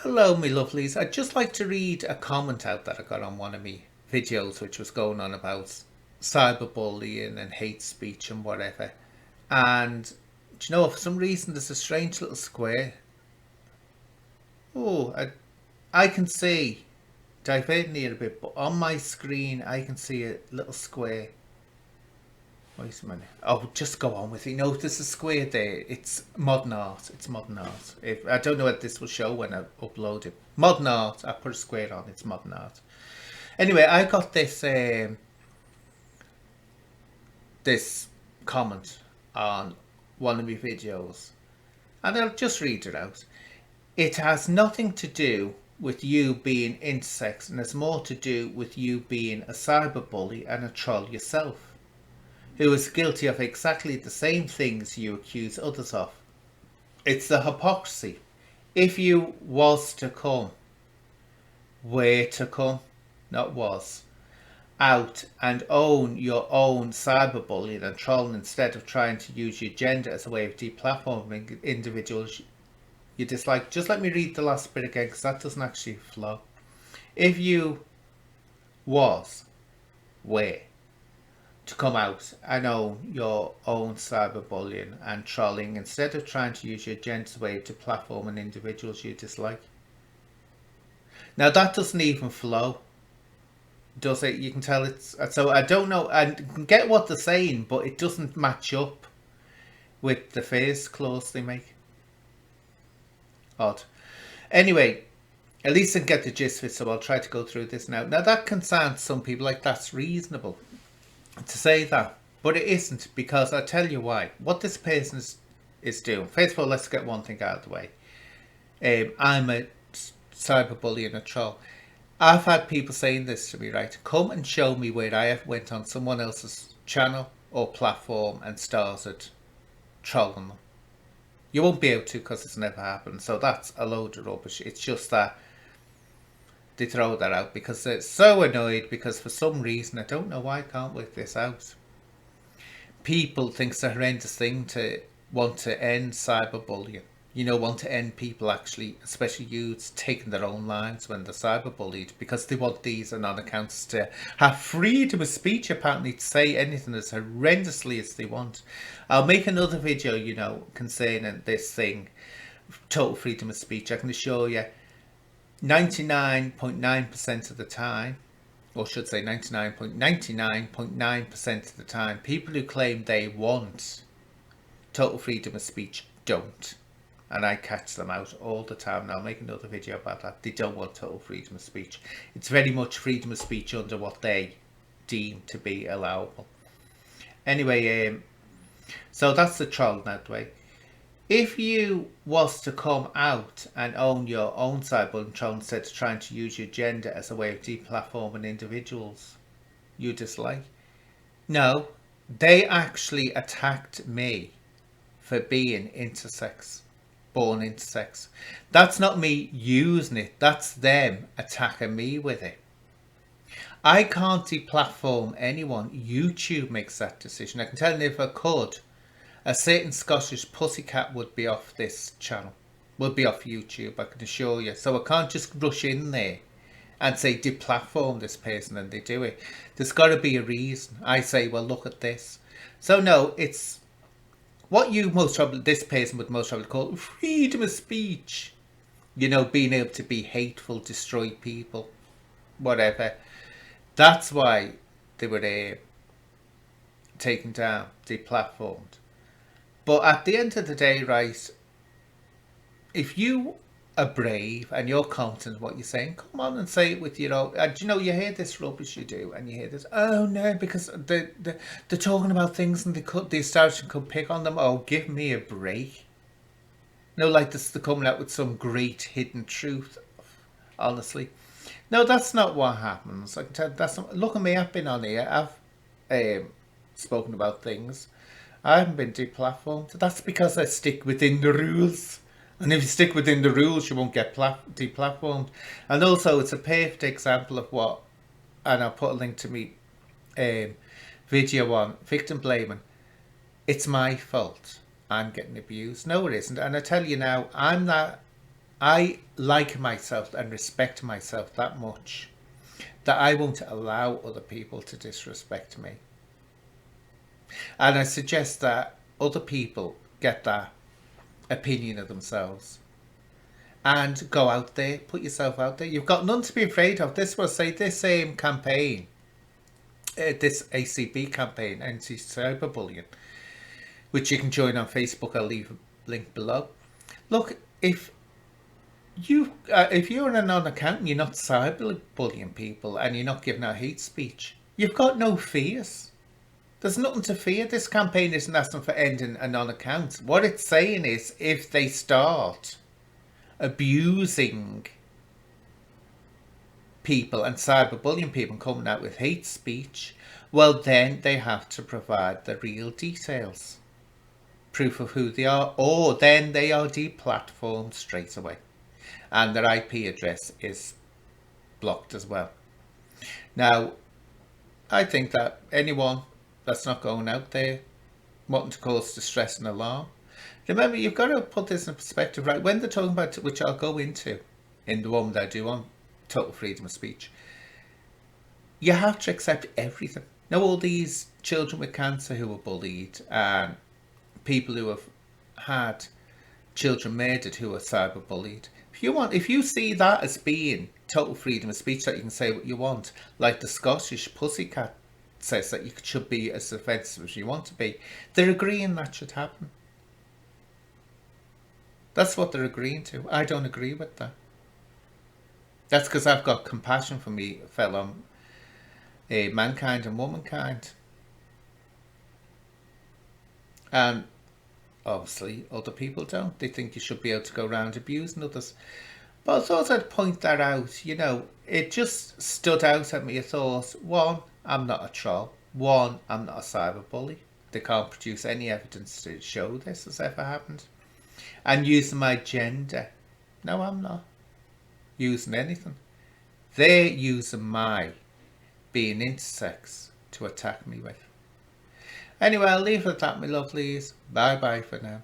Hello, me lovelies. I'd just like to read a comment out that I got on one of my videos, which was going on about cyberbullying and hate speech and whatever. And do you know, for some reason, there's a strange little square. Oh, I can see, diverting here a bit, but on my screen, I can see a little square. Wait a minute. Oh, just go on with it. No, there's a square there. It's modern art. It's modern art. If I don't know what this will show when I upload it. Modern art. I put a square on. It's modern art. Anyway, I got this comment on one of my videos, and I'll just read it out. It has nothing to do with you being intersex, and it's more to do with you being a cyberbully and a troll yourself, who is guilty of exactly the same things you accuse others of. It's the hypocrisy. If you was to come, were to come, not was, out and own your own cyberbullying and trolling instead of trying to use your gender as a way of deplatforming individuals you dislike. Just let me read the last bit again because that doesn't actually flow. If you was, were, to come out and own your own cyberbullying and trolling instead of trying to use your gender as a way to platform individuals you dislike. Now that doesn't even flow, does it? You can tell it's so. I don't know. I can get what they're saying, but it doesn't match up with the first clause they make. Odd. Anyway, at least I can get the gist of it, so I'll try to go through this now. Now that can sound some people like that's reasonable to say that, but it isn't, because I'll tell you why. What this person is doing. First of all, let's get one thing out of the way. I'm a cyberbully and a troll. I've had people saying this to me, right? Come and show me where I have went on someone else's channel or platform and started trolling them. You won't be able to because it's never happened. So that's a load of rubbish. It's just that they throw that out because they're so annoyed because for some reason, I don't know why I can't work this out. People think it's a horrendous thing to want to end cyberbullying. You know, want to end people actually, especially youths, taking their own lives when they're cyberbullied because they want these anon accounts to have freedom of speech, apparently, to say anything as horrendously as they want. I'll make another video, concerning this thing, total freedom of speech. I can assure you, 99.9% of the time, or should say 99.99.9% of the time, people who claim they want total freedom of speech don't. And I catch them out all the time. Now I'll make another video about that. They don't want total freedom of speech. It's very much freedom of speech under what they deem to be allowable. Anyway, so that's the troll that way. If you was to come out and own your own cyberbullying troll instead of trying to use your gender as a way of deplatforming individuals you dislike, no, they actually attacked me for being intersex. Born intersex. That's not me using it, that's them attacking me with it. I can't deplatform anyone. YouTube makes that decision. I can tell you, if I could, a certain Scottish pussycat would be off this channel, would be off YouTube, I can assure you. So I can't just rush in there and say deplatform this person and they do it. There's got to be a reason. I say, well, look at this. So no, it's what you most probably, this person would most probably call freedom of speech. Being able to be hateful, destroy people, whatever. That's why they were taken down, deplatformed. But at the end of the day, right, if you are brave and you're confident in what you're saying, come on and say it with your own. You hear this rubbish you do, and you hear this. Oh no, because they're talking about things and the establishment could pick on them. Oh, give me a break. No, like this, they're coming out with some great hidden truth. Honestly, no, that's not what happens. I can tell. That's not, look at me. I've been on here. I've spoken about things. I haven't been deplatformed. That's because I stick within the rules. And if you stick within the rules, you won't get deplatformed. And also, it's a perfect example of what, and I'll put a link to me video on victim blaming. It's my fault I'm getting abused. No, it isn't. And I tell you now, I'm not I like myself and respect myself that much that I won't allow other people to disrespect me. And I suggest that other people get that opinion of themselves and go out there, put yourself out there. You've got none to be afraid of. This was say this same campaign, this ACB campaign, anti-cyberbullying, which you can join on Facebook. I'll leave a link below. Look, if you're a non-accountant, you're not cyberbullying people, and you're not giving out hate speech, you've got no fears. There's nothing to fear. This campaign isn't asking for ending a non-account. What it's saying is, if they start abusing people and cyberbullying people and coming out with hate speech, well, then they have to provide the real details, proof of who they are, or then they are deplatformed straight away, and their IP address is blocked as well. Now, I think that anyone that's not going out there wanting to cause distress and alarm, remember, you've got to put this in perspective, right? When they're talking about, which I'll go into in the one that I do on total freedom of speech, you have to accept everything. Now, all these children with cancer who were bullied, and people who have had children murdered who are cyberbullied, if you see that as being total freedom of speech, that you can say what you want, like the Scottish pussycat says that you should be as offensive as you want to be, they're agreeing that should happen. That's what they're agreeing to. I don't agree with that. That's because I've got compassion for me fellow mankind and womankind. And obviously other people don't. They think you should be able to go around abusing others. But I thought I'd point that out. You know, it just stood out at me. I thought, one, I'm not a troll. One, I'm not a cyberbully. They can't produce any evidence to show this has ever happened. And using my gender. No, I'm not using anything. They're using my being intersex to attack me with. Anyway, I'll leave it at that, my lovelies. Bye bye for now.